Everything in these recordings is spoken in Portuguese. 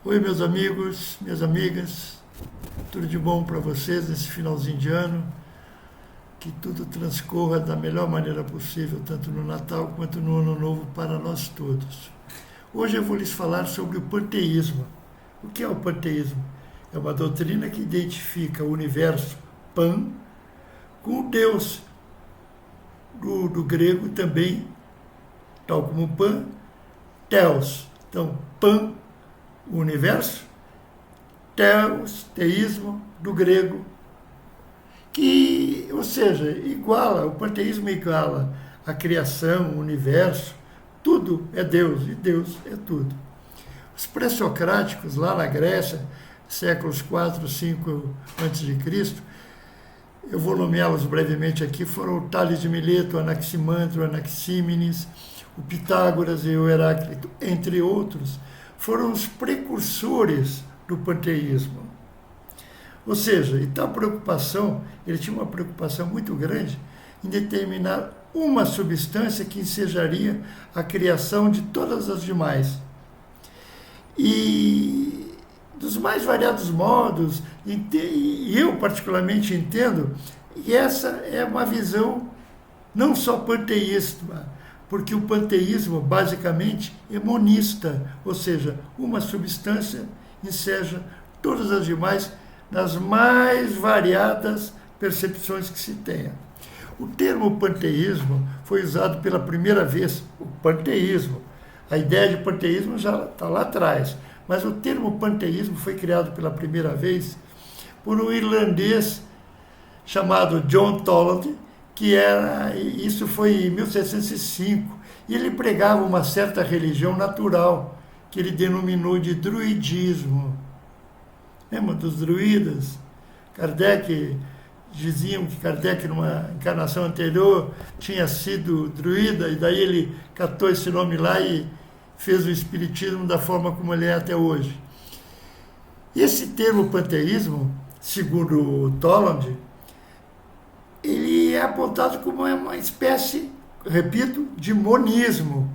Oi, meus amigos, minhas amigas, tudo de bom para vocês nesse finalzinho de ano? Que tudo transcorra da melhor maneira possível, tanto no Natal quanto no Ano Novo, para nós todos. Hoje eu vou lhes falar sobre o panteísmo. O que é o panteísmo? É uma doutrina que identifica o universo pan com o Deus, do grego também, tal como pan, theos. Então, pan, o universo, theos, teísmo, do grego, que, ou seja, o panteísmo iguala a criação, o universo, tudo é Deus e Deus é tudo. Os pré-socráticos, lá na Grécia, séculos 4, 5 a.C., eu vou nomeá-los brevemente aqui, foram o Tales de Mileto, Anaximandro, Anaxímenes, o Pitágoras e o Heráclito, entre outros, foram os precursores do panteísmo. Ou seja, ele tinha uma preocupação muito grande em determinar uma substância que ensejaria a criação de todas as demais. E dos mais variados modos, e eu particularmente entendo, que essa é uma visão não só panteísta, porque o panteísmo basicamente é monista, ou seja, uma substância enseja todas as demais nas mais variadas percepções que se tenha. O termo panteísmo foi usado pela primeira vez, o panteísmo. A ideia de panteísmo já está lá atrás, mas o termo panteísmo foi criado pela primeira vez por um irlandês chamado John Toland, isso foi em 1705, e ele pregava uma certa religião natural, que ele denominou de druidismo. Lembra dos druidas? Diziam que Kardec, numa encarnação anterior, tinha sido druida, e daí ele catou esse nome lá e fez o espiritismo da forma como ele é até hoje. Esse termo panteísmo, segundo Toland, ele é apontado como uma espécie, repito, de monismo,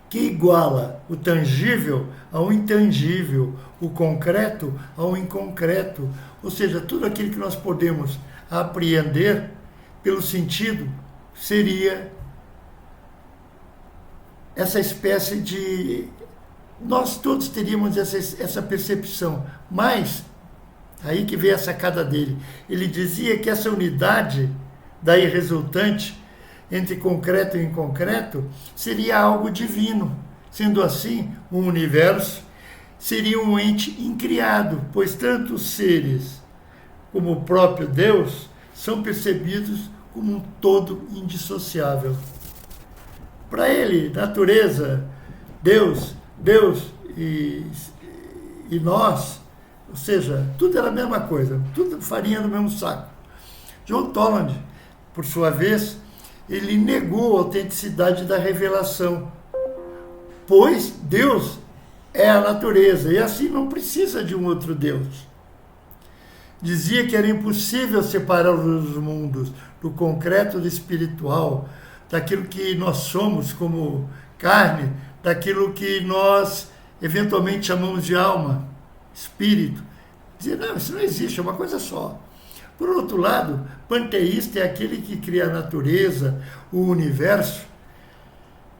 que iguala o tangível ao intangível, o concreto ao inconcreto, ou seja, tudo aquilo que nós podemos apreender pelo sentido seria essa espécie de... Nós todos teríamos essa percepção, mas aí que veio a sacada dele. Ele dizia que essa unidade daí resultante entre concreto e inconcreto seria algo divino. Sendo assim, o universo seria um ente incriado, pois tanto os seres como o próprio Deus são percebidos como um todo indissociável. Para ele, natureza, Deus e nós, ou seja, tudo era a mesma coisa, tudo farinha no mesmo saco. John Toland, por sua vez, ele negou a autenticidade da revelação, pois Deus é a natureza e assim não precisa de um outro Deus. Dizia que era impossível separar os mundos do concreto do espiritual, daquilo que nós somos como carne, daquilo que nós eventualmente chamamos de alma, espírito. Dizia, não, isso não existe, é uma coisa só. Por outro lado, panteísta é aquele que cria a natureza, o universo,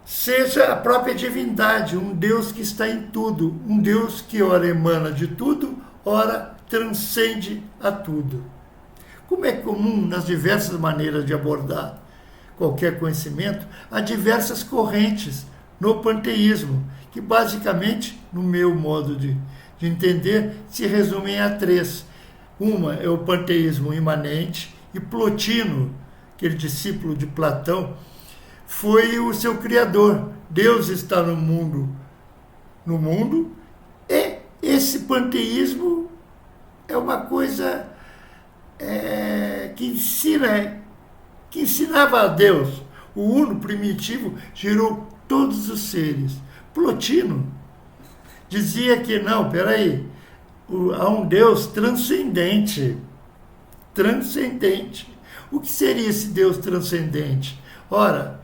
seja a própria divindade, um Deus que está em tudo, um Deus que ora emana de tudo, ora transcende a tudo. Como é comum nas diversas maneiras de abordar qualquer conhecimento, há diversas correntes no panteísmo, que basicamente, no meu modo de entender, se resumem a três. Uma é o panteísmo imanente, e Plotino, aquele discípulo de Platão, foi o seu criador. Deus está no mundo, e esse panteísmo é uma coisa que ensinava a Deus. O Uno primitivo gerou todos os seres. Plotino dizia que não, peraí, há um Deus transcendente. O que seria esse Deus transcendente? Ora,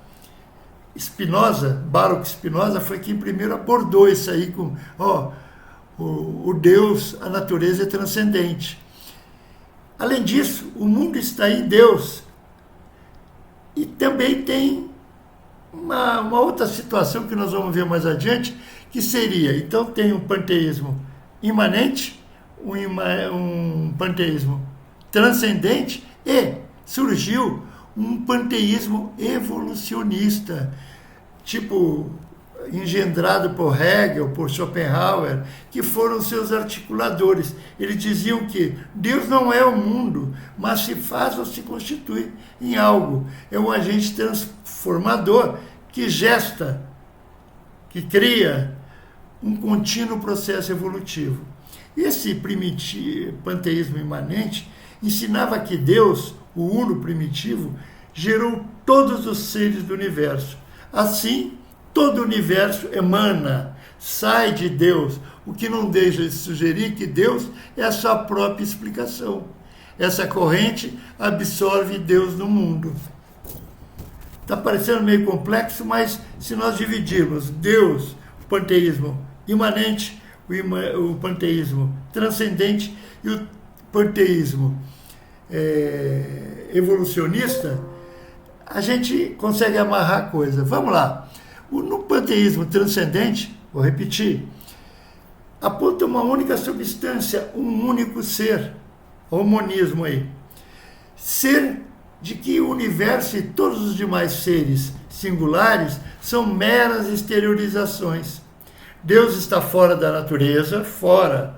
Baruch Spinoza foi quem primeiro abordou isso aí com, o Deus, a natureza é transcendente. Além disso, o mundo está em Deus. E também tem uma outra situação que nós vamos ver mais adiante, que seria, então tem um panteísmo imanente, um panteísmo transcendente e surgiu um panteísmo evolucionista, tipo engendrado por Hegel, por Schopenhauer, que foram seus articuladores. Eles diziam que Deus não é o mundo, mas se faz ou se constitui em algo. É um agente transformador que gesta, que cria um contínuo processo evolutivo. Esse panteísmo imanente ensinava que Deus, o Uno primitivo, gerou todos os seres do universo. Assim, todo o universo emana, sai de Deus, o que não deixa de sugerir que Deus é a sua própria explicação. Essa corrente absorve Deus no mundo. Está parecendo meio complexo, mas se nós dividirmos Deus, o panteísmo imanente, o panteísmo transcendente e o panteísmo evolucionista, a gente consegue amarrar a coisa. Vamos lá. No panteísmo transcendente, vou repetir, aponta uma única substância, um único ser, homonismo aí. Ser de que o universo e todos os demais seres singulares são meras exteriorizações. Deus está fora da natureza, fora.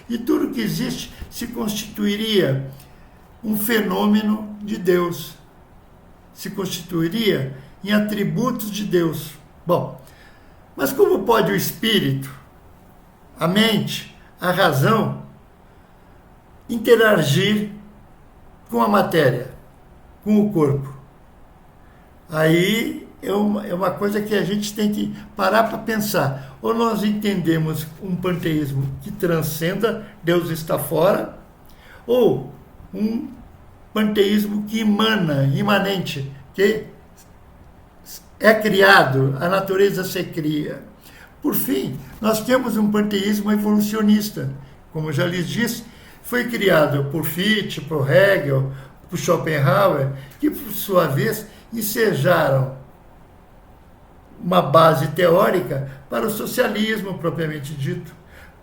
E tudo que existe se constituiria um fenômeno de Deus. Se constituiria em atributos de Deus. Bom, mas como pode o espírito, a mente, a razão interagir com a matéria, com o corpo? Aí é uma coisa que a gente tem que parar para pensar. Ou nós entendemos um panteísmo que transcenda, Deus está fora, ou um panteísmo que imanente, que é criado, a natureza se cria. Por fim, nós temos um panteísmo evolucionista, como já lhes disse, foi criado por Fichte, por Hegel, por Schopenhauer, que por sua vez ensejaram uma base teórica para o socialismo propriamente dito,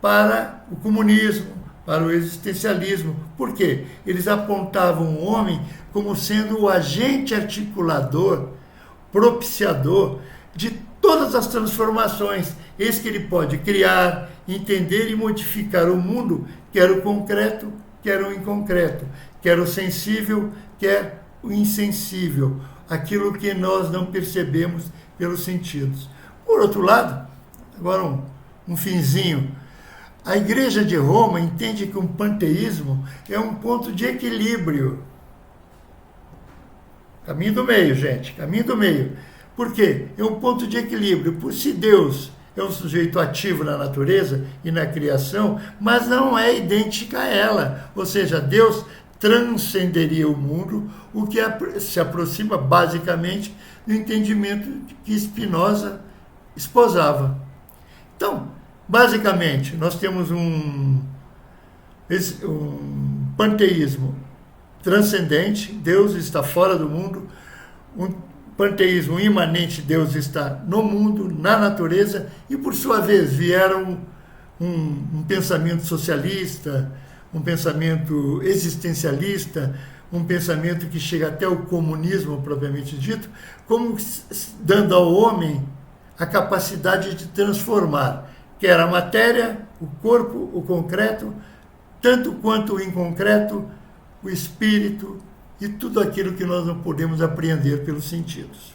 para o comunismo, para o existencialismo. Por quê? Eles apontavam o homem como sendo o agente articulador, propiciador de todas as transformações. Eis que ele pode criar, entender e modificar o mundo, quer o concreto, quer o inconcreto, quer o sensível, quer o insensível, aquilo que nós não percebemos pelos sentidos. Por outro lado, agora um finzinho, a Igreja de Roma entende que um panteísmo é um ponto de equilíbrio. Caminho do meio, gente, caminho do meio. Por quê? É um ponto de equilíbrio. Por se Deus é um sujeito ativo na natureza e na criação, mas não é idêntica a ela. Ou seja, Deus transcenderia o mundo, o que se aproxima basicamente do entendimento que Spinoza esposava. Então, basicamente, nós temos um panteísmo transcendente, Deus está fora do mundo, um panteísmo imanente, Deus está no mundo, na natureza, e por sua vez vieram um pensamento socialista, um pensamento existencialista, um pensamento que chega até o comunismo propriamente dito, como dando ao homem a capacidade de transformar, quer a matéria, o corpo, o concreto, tanto quanto o inconcreto, o espírito e tudo aquilo que nós não podemos apreender pelos sentidos.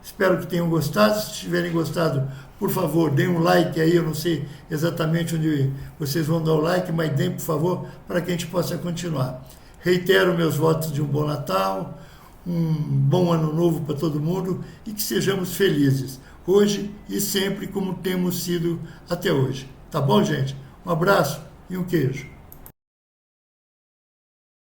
Espero que tenham gostado. Se tiverem gostado, por favor, deem um like aí. Eu não sei exatamente onde vocês vão dar o like, mas deem, por favor, para que a gente possa continuar. Reitero meus votos de um bom Natal, um bom Ano Novo para todo mundo e que sejamos felizes, hoje e sempre como temos sido até hoje. Tá bom, gente? Um abraço e um queijo.